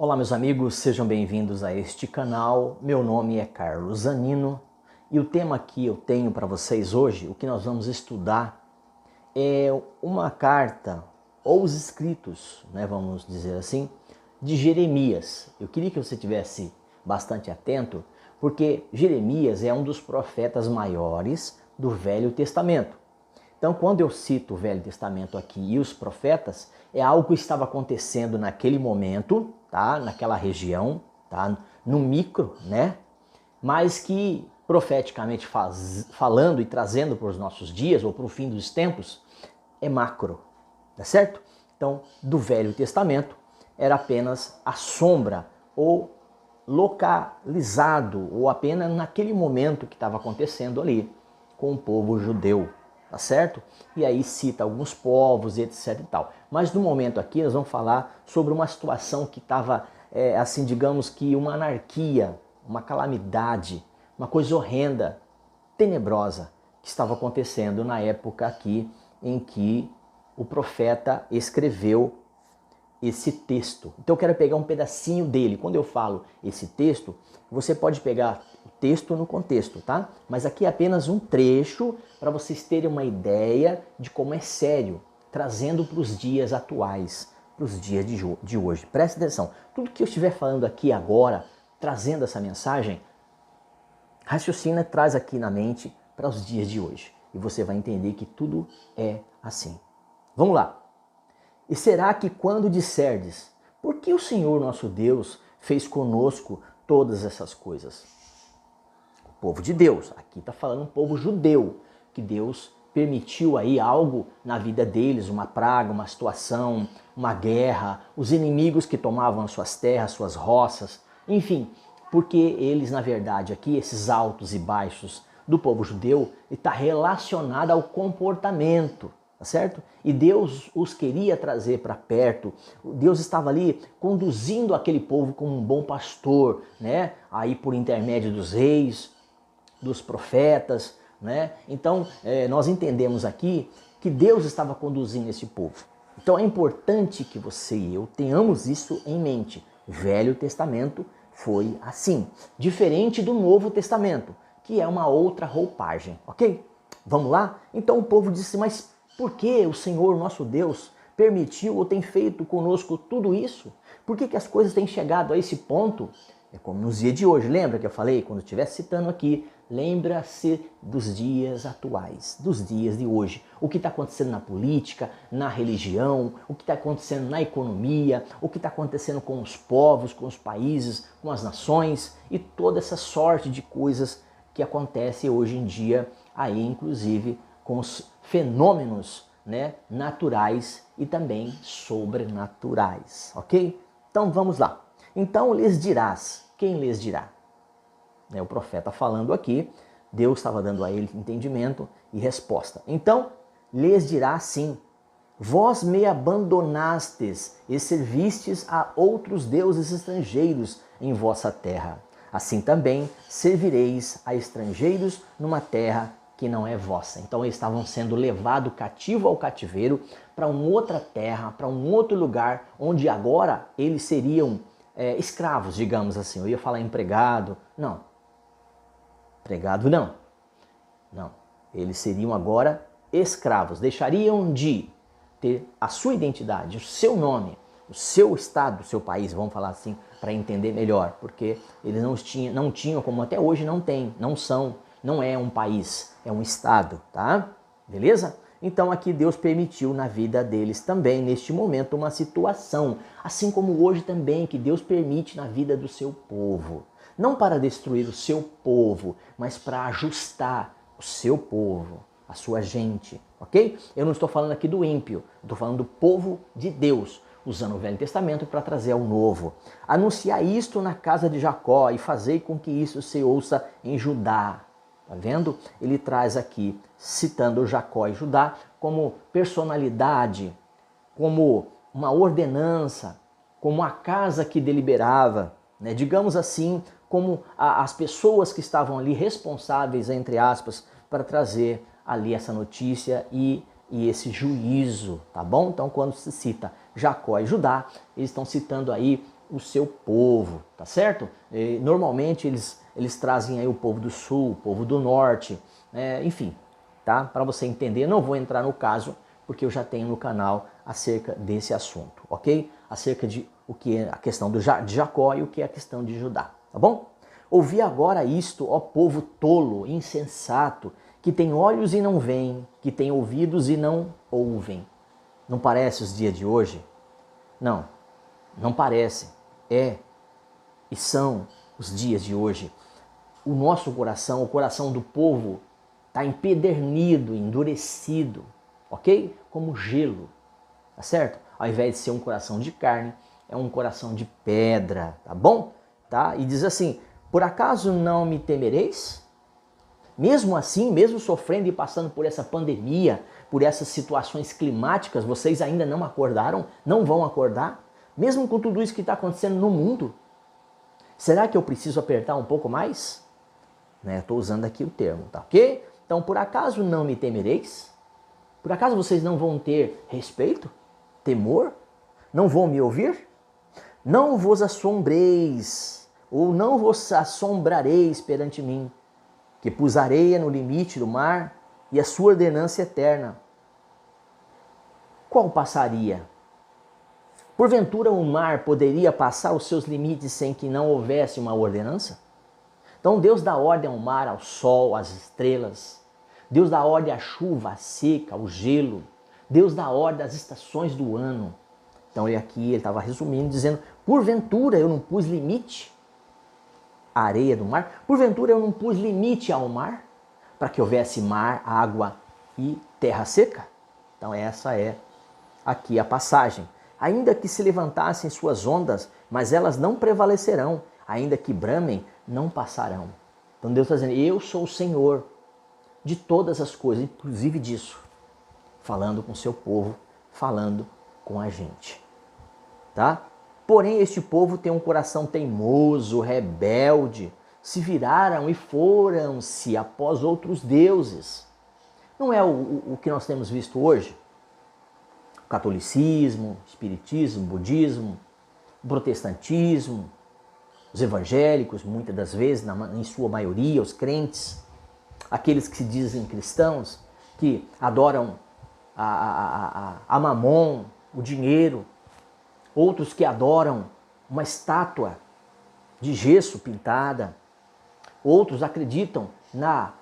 Olá meus amigos, sejam bem-vindos a este canal. Meu nome é Carlos Zanino e o tema que eu tenho para vocês hoje, o que nós vamos estudar é uma carta ou os escritos, vamos dizer assim, de Jeremias. Eu queria que você tivesse bastante atento, porque Jeremias é um dos profetas maiores do Velho Testamento. Então, quando eu cito o Velho Testamento aqui e os profetas, é algo que estava acontecendo naquele momento, tá? Naquela região, tá? No micro, mas que profeticamente falando e trazendo para os nossos dias ou para o fim dos tempos, é macro, tá certo? Então, do Velho Testamento era apenas a sombra ou localizado ou apenas naquele momento que estava acontecendo ali com o povo judeu. Tá certo? E aí cita alguns povos e etc e tal. Mas no momento aqui nós vamos falar sobre uma situação que estava, assim, digamos que uma anarquia, uma calamidade, uma coisa horrenda, tenebrosa, que estava acontecendo na época aqui em que o profeta escreveu esse texto. Então eu quero pegar um pedacinho dele. Quando eu falo esse texto, você pode pegar o texto no contexto, tá? Mas aqui é apenas um trecho para vocês terem uma ideia de como é sério, trazendo para os dias atuais, para os dias de hoje. Preste atenção, tudo que eu estiver falando aqui agora, trazendo essa mensagem, raciocina, traz aqui na mente para os dias de hoje. E você vai entender que tudo é assim. Vamos lá. E será que quando disserdes, por que o Senhor nosso Deus fez conosco todas essas coisas? O povo de Deus, aqui está falando um povo judeu, que Deus permitiu aí algo na vida deles, uma praga, uma situação, uma guerra, os inimigos que tomavam as suas terras, suas roças, enfim, porque eles, na verdade, aqui, esses altos e baixos do povo judeu, está relacionado ao comportamento. Tá certo? E Deus os queria trazer para perto. Deus estava ali conduzindo aquele povo como um bom pastor, Aí por intermédio dos reis, dos profetas, Então nós entendemos aqui que Deus estava conduzindo esse povo. Então é importante que você e eu tenhamos isso em mente. O Velho Testamento foi assim, diferente do Novo Testamento, que é uma outra roupagem, ok? Vamos lá? Então o povo disse, mas por que o Senhor nosso Deus permitiu ou tem feito conosco tudo isso? Por que as coisas têm chegado a esse ponto? É como nos dias de hoje. Lembra que eu falei? Quando eu estiver citando aqui, lembra-se dos dias atuais, dos dias de hoje. O que está acontecendo na política, na religião, o que está acontecendo na economia, o que está acontecendo com os povos, com os países, com as nações e toda essa sorte de coisas que acontece hoje em dia, aí inclusive com os fenômenos naturais e também sobrenaturais, ok? Então vamos lá. Então lhes dirás, quem lhes dirá? O profeta falando aqui, Deus estava dando a ele entendimento e resposta. Então lhes dirá assim, vós me abandonastes e servistes a outros deuses estrangeiros em vossa terra. Assim também servireis a estrangeiros numa terra que não é vossa. Então eles estavam sendo levados cativo ao cativeiro para uma outra terra, para um outro lugar, onde agora eles seriam escravos, digamos assim. Eu ia falar empregado, não. Empregado não. Não. Eles seriam agora escravos, deixariam de ter a sua identidade, o seu nome, o seu estado, o seu país, vamos falar assim, para entender melhor, porque eles não tinham, como até hoje não tem, não são, não é um país, é um estado, tá? Beleza? Então aqui Deus permitiu na vida deles também, neste momento, uma situação, assim como hoje também, que Deus permite na vida do seu povo. Não para destruir o seu povo, mas para ajustar o seu povo, a sua gente, ok? Eu não estou falando aqui do ímpio, estou falando do povo de Deus, usando o Velho Testamento para trazer ao Novo. Anunciar isto na casa de Jacó e fazer com que isso se ouça em Judá. Tá vendo? Ele traz aqui, citando Jacó e Judá como personalidade, como uma ordenança, como a casa que deliberava, digamos assim, como as pessoas que estavam ali responsáveis, entre aspas, para trazer ali essa notícia e esse juízo, tá bom? Então quando se cita Jacó e Judá, eles estão citando aí o seu povo, tá certo? E, normalmente eles trazem aí o povo do sul, o povo do norte, enfim, tá? Para você entender, não vou entrar no caso, porque eu já tenho no canal acerca desse assunto, ok? Acerca de o que é a questão de Jacó e o que é a questão de Judá, tá bom? Ouvi agora isto, ó povo tolo, insensato, que tem olhos e não veem, que tem ouvidos e não ouvem. Não parece os dias de hoje? Não, não parece. É e são os dias de hoje. O nosso coração, o coração do povo, está empedernido, endurecido, ok? Como gelo, tá certo? Ao invés de ser um coração de carne, é um coração de pedra, tá bom? Tá? E diz assim, por acaso não me temereis? Mesmo assim, mesmo sofrendo e passando por essa pandemia, por essas situações climáticas, vocês ainda não acordaram? Não vão acordar? Mesmo com tudo isso que está acontecendo no mundo? Será que eu preciso apertar um pouco mais? Estou usando aqui o termo, tá ok? Então, por acaso não me temereis? Por acaso vocês não vão ter respeito? Temor? Não vão me ouvir? Não vos assombreis, ou não vos assombrareis perante mim, que pus areia no limite do mar e a sua ordenança eterna. Qual passaria? Porventura o mar poderia passar os seus limites sem que não houvesse uma ordenança? Então Deus dá ordem ao mar, ao sol, às estrelas. Deus dá ordem à chuva, à seca, ao gelo. Deus dá ordem às estações do ano. Então ele estava resumindo, dizendo, porventura eu não pus limite à areia do mar? Porventura eu não pus limite ao mar? Para que houvesse mar, água e terra seca? Então essa é aqui a passagem. Ainda que se levantassem suas ondas, mas elas não prevalecerão. Ainda que bramem, não passarão. Então Deus está dizendo, eu sou o Senhor de todas as coisas, inclusive disso. Falando com o seu povo, falando com a gente. Tá? Porém, este povo tem um coração teimoso, rebelde. Se viraram e foram-se após outros deuses. Não é o que nós temos visto hoje? Catolicismo, espiritismo, budismo, protestantismo, os evangélicos, muitas das vezes, em sua maioria, os crentes, aqueles que se dizem cristãos, que adoram a mamon, o dinheiro, outros que adoram uma estátua de gesso pintada, outros acreditam na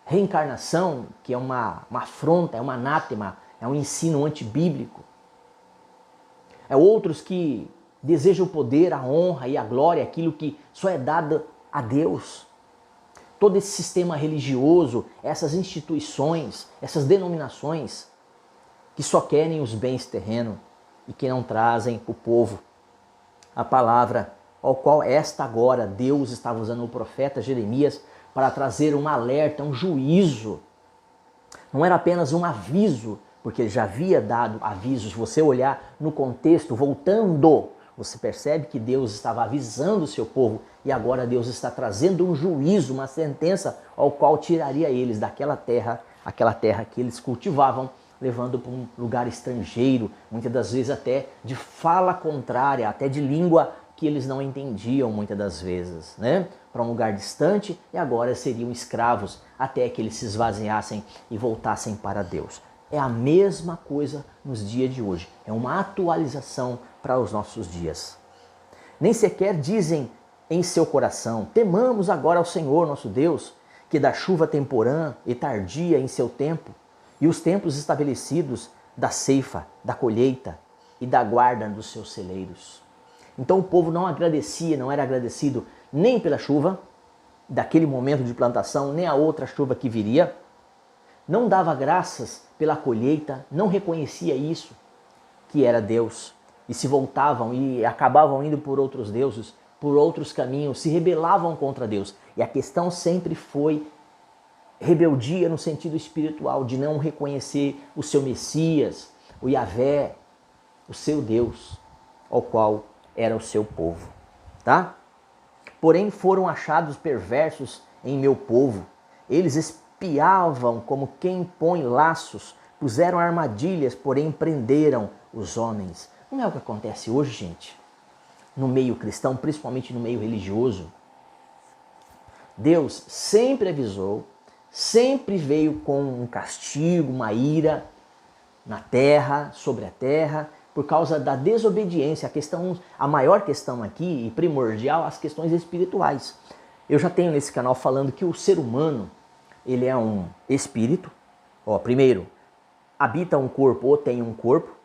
reencarnação, que é uma afronta, é uma anátema, é um ensino antibíblico. É outros que desejam o poder, a honra e a glória, aquilo que só é dado a Deus. Todo esse sistema religioso, essas instituições, essas denominações que só querem os bens terrenos e que não trazem para o povo a palavra ao qual esta agora Deus estava usando o profeta Jeremias para trazer um alerta, um juízo. Não era apenas um aviso, porque ele já havia dado avisos. Se você olhar no contexto, voltando, você percebe que Deus estava avisando o seu povo e agora Deus está trazendo um juízo, uma sentença ao qual tiraria eles daquela terra, aquela terra que eles cultivavam, levando para um lugar estrangeiro, muitas das vezes até de fala contrária, até de língua que eles não entendiam muitas das vezes, né? Para um lugar distante e agora seriam escravos até que eles se esvaziassem e voltassem para Deus. É a mesma coisa nos dias de hoje, é uma atualização para os nossos dias. Nem sequer dizem em seu coração, temamos agora ao Senhor nosso Deus, que dá chuva temporã e tardia em seu tempo, e os tempos estabelecidos da ceifa, da colheita e da guarda dos seus celeiros. Então o povo não agradecia, não era agradecido nem pela chuva, daquele momento de plantação, nem a outra chuva que viria, não dava graças pela colheita, não reconhecia isso, que era Deus, e se voltavam e acabavam indo por outros deuses, por outros caminhos, se rebelavam contra Deus. E a questão sempre foi rebeldia no sentido espiritual, de não reconhecer o seu Messias, o Yahvé, o seu Deus, ao qual era o seu povo, tá? Porém foram achados perversos em meu povo. Eles espiavam como quem põe laços, puseram armadilhas, porém prenderam os homens. Não é o que acontece hoje, gente, no meio cristão, principalmente no meio religioso. Deus sempre avisou, sempre veio com um castigo, uma ira na terra, sobre a terra, por causa da desobediência. A maior questão aqui, e primordial, as questões espirituais. Eu já tenho nesse canal falando que o ser humano, ele é um espírito. Primeiro, habita um corpo ou tem um corpo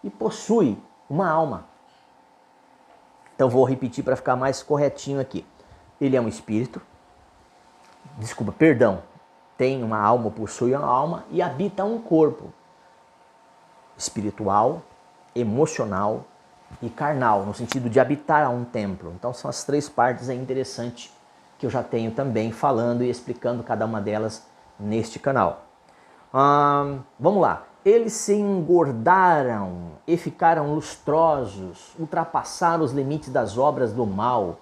e possui uma alma. Então vou repetir para ficar mais corretinho aqui. Ele é um espírito, tem uma alma, possui uma alma e habita um corpo espiritual, emocional e carnal, no sentido de habitar um templo. Então são as três partes interessantes que eu já tenho também falando e explicando cada uma delas neste canal. Vamos lá. Eles se engordaram e ficaram lustrosos, ultrapassaram os limites das obras do mal.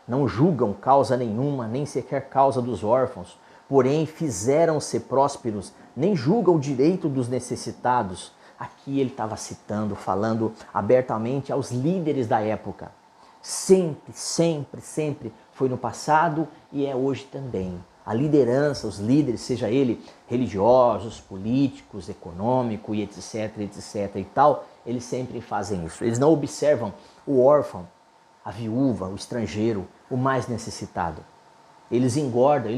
Não julgam causa nenhuma, nem sequer causa dos órfãos, porém fizeram-se prósperos, nem julgam o direito dos necessitados. Aqui ele estava citando, falando abertamente aos líderes da época. Sempre, sempre, sempre foi no passado e é hoje também. A liderança, os líderes, seja ele religiosos, políticos, econômicos e etc, etc e tal, eles sempre fazem isso. Eles não observam o órfão, a viúva, o estrangeiro, o mais necessitado. Eles engordam,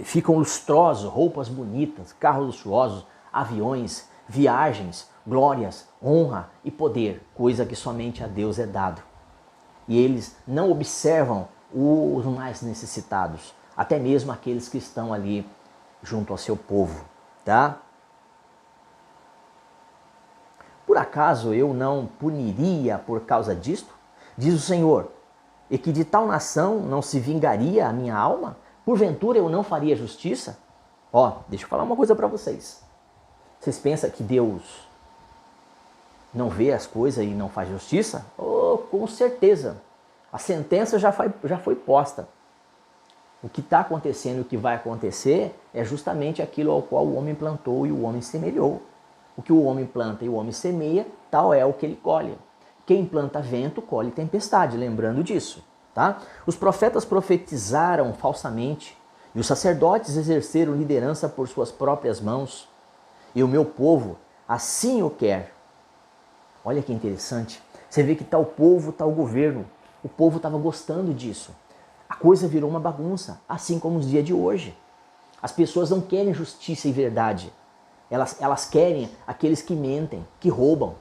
ficam lustrosos, roupas bonitas, carros luxuosos, aviões, viagens, glórias, honra e poder, coisa que somente a Deus é dado. E eles não observam os mais necessitados, até mesmo aqueles que estão ali junto ao seu povo, tá? Por acaso eu não puniria por causa disto? Diz o Senhor, e que de tal nação não se vingaria a minha alma? Porventura eu não faria justiça? Deixa eu falar uma coisa para vocês. Vocês pensam que Deus não vê as coisas e não faz justiça? Com certeza. A sentença já foi posta. O que está acontecendo e o que vai acontecer é justamente aquilo ao qual o homem plantou e o homem semeou. O que o homem planta e o homem semeia, tal é o que ele colhe. Quem planta vento, colhe tempestade, lembrando disso. Tá? Os profetas profetizaram falsamente e os sacerdotes exerceram liderança por suas próprias mãos. E o meu povo assim o quer. Olha que interessante. Você vê que tal povo, tal governo. O povo estava gostando disso. A coisa virou uma bagunça, assim como os dias de hoje. As pessoas não querem justiça e verdade. Elas querem aqueles que mentem, que roubam.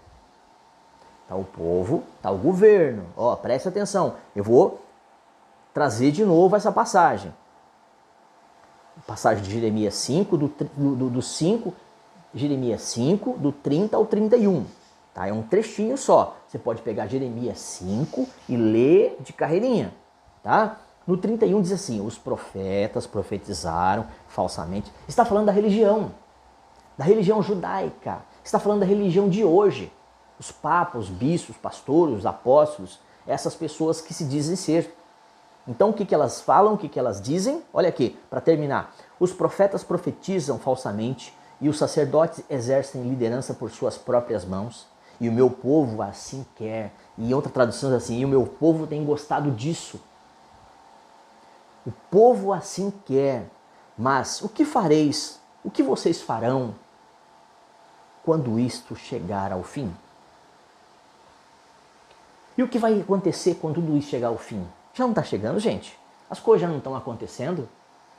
Tal povo, tal governo. Preste atenção. Eu vou trazer de novo essa passagem. Passagem de Jeremias 5, do 5, Jeremias 5, do 30 ao 31. Tá? É um trechinho só. Você pode pegar Jeremias 5 e ler de carreirinha. Tá? No 31 diz assim, os profetas profetizaram falsamente. Está falando da religião judaica. Está falando da religião de hoje. Os papas, os bispos, os pastores, os apóstolos, essas pessoas que se dizem ser. Então o que elas falam, o que elas dizem? Olha aqui, para terminar. Os profetas profetizam falsamente e os sacerdotes exercem liderança por suas próprias mãos. E o meu povo assim quer. E em outra tradução diz assim, e o meu povo tem gostado disso. O povo assim quer. Mas o que fareis? O que vocês farão quando isto chegar ao fim? E o que vai acontecer quando tudo isso chegar ao fim? Já não está chegando, gente? As coisas já não estão acontecendo?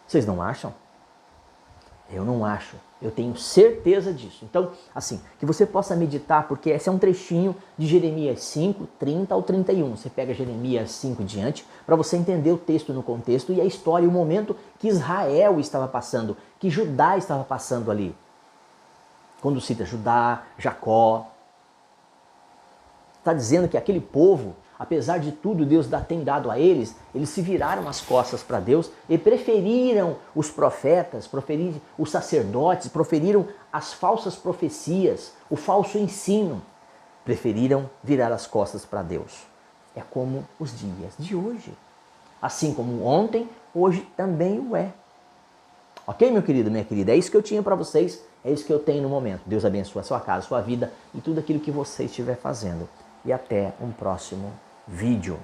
Vocês não acham? Eu não acho. Eu tenho certeza disso. Então, assim, que você possa meditar, porque esse é um trechinho de Jeremias 5, 30 ao 31. Você pega Jeremias 5 diante, para você entender o texto no contexto e a história e o momento que Israel estava passando, que Judá estava passando ali. Quando cita Judá, Jacó, está dizendo que aquele povo, apesar de tudo Deus tem dado a eles, eles se viraram as costas para Deus e preferiram os profetas, preferiram os sacerdotes, preferiram as falsas profecias, o falso ensino, preferiram virar as costas para Deus. É como os dias de hoje. Assim como ontem, hoje também o é. Ok, meu querido, minha querida? É isso que eu tinha para vocês, é isso que eu tenho no momento. Deus abençoe a sua casa, a sua vida e tudo aquilo que você estiver fazendo. E até um próximo vídeo.